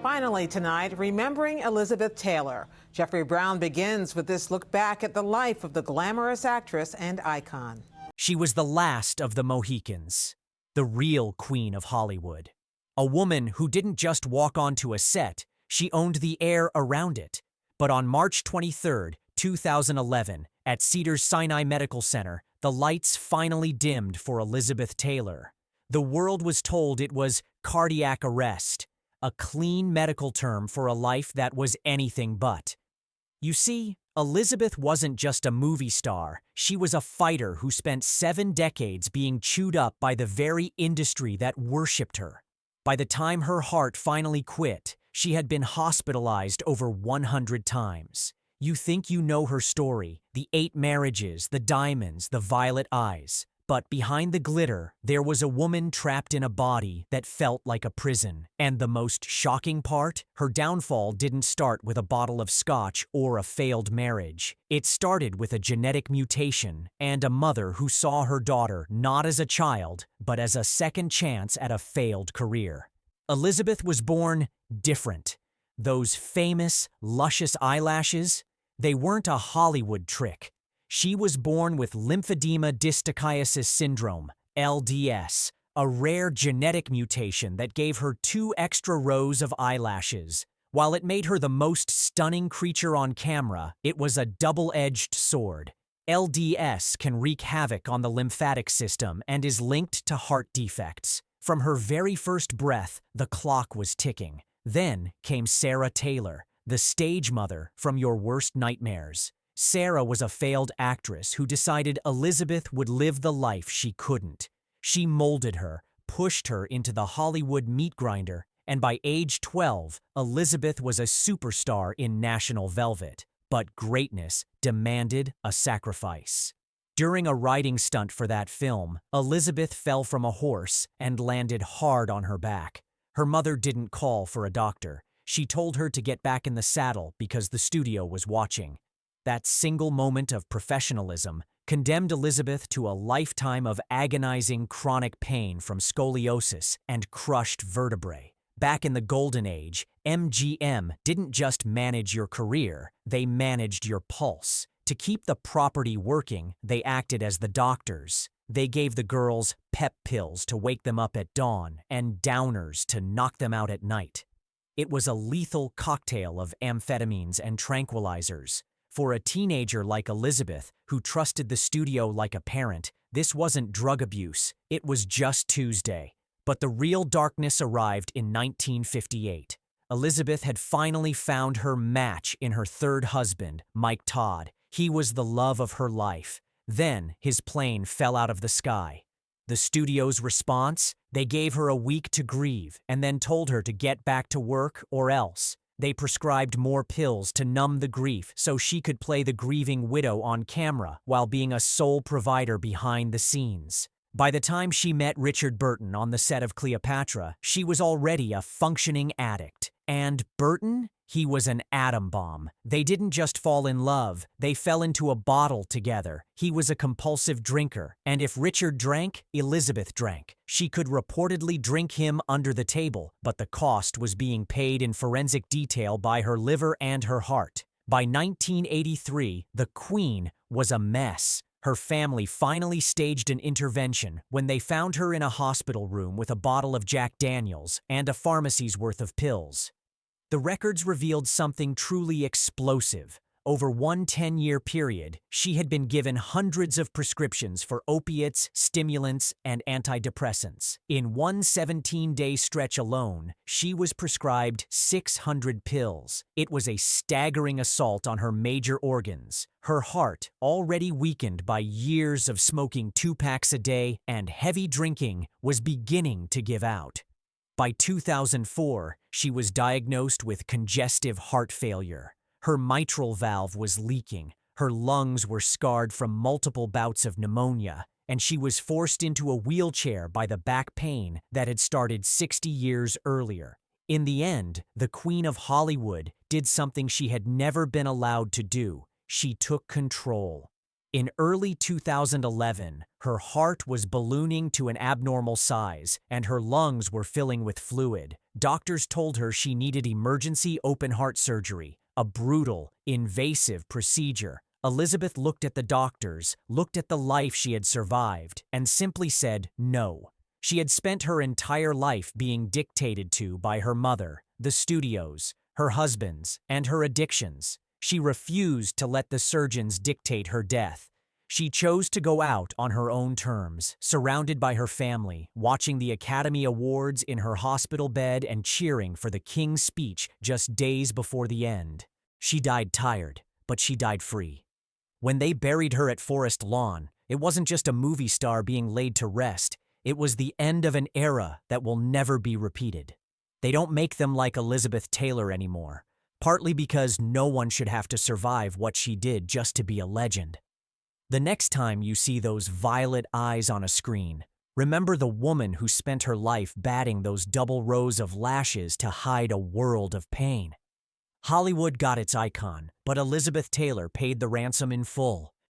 Finally tonight, remembering Elizabeth Taylor. Jeffrey Brown begins with this look back at the life of the glamorous actress and icon. She was the last of the Mohicans, the real queen of Hollywood. A woman who didn't just walk onto a set, she owned the air around it. But on March 23, 2011, at Cedars-Sinai Medical Center, the lights finally dimmed for Elizabeth Taylor. The world was told it was cardiac arrest, a clean medical term for a life that was anything but. You see, Elizabeth wasn't just a movie star, she was a fighter who spent 7 decades being chewed up by the very industry that worshipped her. By the time her heart finally quit, she had been hospitalized over 100 times. You think you know her story, the 8 marriages, the diamonds, the violet eyes. But behind the glitter, there was a woman trapped in a body that felt like a prison. And the most shocking part? Her downfall didn't start with a bottle of scotch or a failed marriage. It started with a genetic mutation and a mother who saw her daughter not as a child, but as a second chance at a failed career. Elizabeth was born different. Those famous, luscious eyelashes, they weren't a Hollywood trick. She was born with lymphedema distichiasis syndrome, LDS, a rare genetic mutation that gave her 2 extra rows of eyelashes. While it made her the most stunning creature on camera, it was a double-edged sword. LDS can wreak havoc on the lymphatic system and is linked to heart defects. From her very first breath, the clock was ticking. Then came Sarah Taylor, the stage mother from your worst nightmares. Sarah was a failed actress who decided Elizabeth would live the life she couldn't. She molded her, pushed her into the Hollywood meat grinder, and by age 12, Elizabeth was a superstar in National Velvet. But greatness demanded a sacrifice. During a writing stunt for that film, Elizabeth fell from a horse and landed hard on her back. Her mother didn't call for a doctor. She told her to get back in the saddle because the studio was watching. That single moment of professionalism condemned Elizabeth to a lifetime of agonizing chronic pain from scoliosis and crushed vertebrae. Back in the golden age, MGM didn't just manage your career, they managed your pulse. To keep the property working, they acted as the doctors. They gave the girls pep pills to wake them up at dawn and downers to knock them out at night. It was a lethal cocktail of amphetamines and tranquilizers. For a teenager like Elizabeth, who trusted the studio like a parent, this wasn't drug abuse, it was just Tuesday. But the real darkness arrived in 1958. Elizabeth had finally found her match in her 3rd husband, Mike Todd. He was the love of her life. Then his plane fell out of the sky. The studio's response? They gave her a week to grieve and then told her to get back to work or else. They prescribed more pills to numb the grief so she could play the grieving widow on camera while being a sole provider behind the scenes. By the time she met Richard Burton on the set of Cleopatra, she was already a functioning addict. And Burton? He was an atom bomb. They didn't just fall in love, they fell into a bottle together. He was a compulsive drinker, and if Richard drank, Elizabeth drank. She could reportedly drink him under the table, but the cost was being paid in forensic detail by her liver and her heart. By 1983, the Queen was a mess. Her family finally staged an intervention when they found her in a hospital room with a bottle of Jack Daniels and a pharmacy's worth of pills. The records revealed something truly explosive. Over one 10-year period, she had been given hundreds of prescriptions for opiates, stimulants, and antidepressants. In one 17-day stretch alone, she was prescribed 600 pills. It was a staggering assault on her major organs. Her heart, already weakened by years of smoking 2 packs a day and heavy drinking, was beginning to give out. By 2004, she was diagnosed with congestive heart failure. Her mitral valve was leaking, her lungs were scarred from multiple bouts of pneumonia, and she was forced into a wheelchair by the back pain that had started 60 years earlier. In the end, the Queen of Hollywood did something she had never been allowed to do. She took control. In early 2011, her heart was ballooning to an abnormal size, and her lungs were filling with fluid. Doctors told her she needed emergency open-heart surgery, a brutal, invasive procedure. Elizabeth looked at the doctors, looked at the life she had survived, and simply said no. She had spent her entire life being dictated to by her mother, the studios, her husbands, and her addictions. She refused to let the surgeons dictate her death. She chose to go out on her own terms, surrounded by her family, watching the Academy Awards in her hospital bed and cheering for the King's speech just days before the end. She died tired, but she died free. When they buried her at Forest Lawn, it wasn't just a movie star being laid to rest. It was the end of an era that will never be repeated. They don't make them like Elizabeth Taylor anymore, partly because no one should have to survive what she did just to be a legend. The next time you see those violet eyes on a screen, remember the woman who spent her life batting those double rows of lashes to hide a world of pain. Hollywood got its icon, but Elizabeth Taylor paid the ransom in full.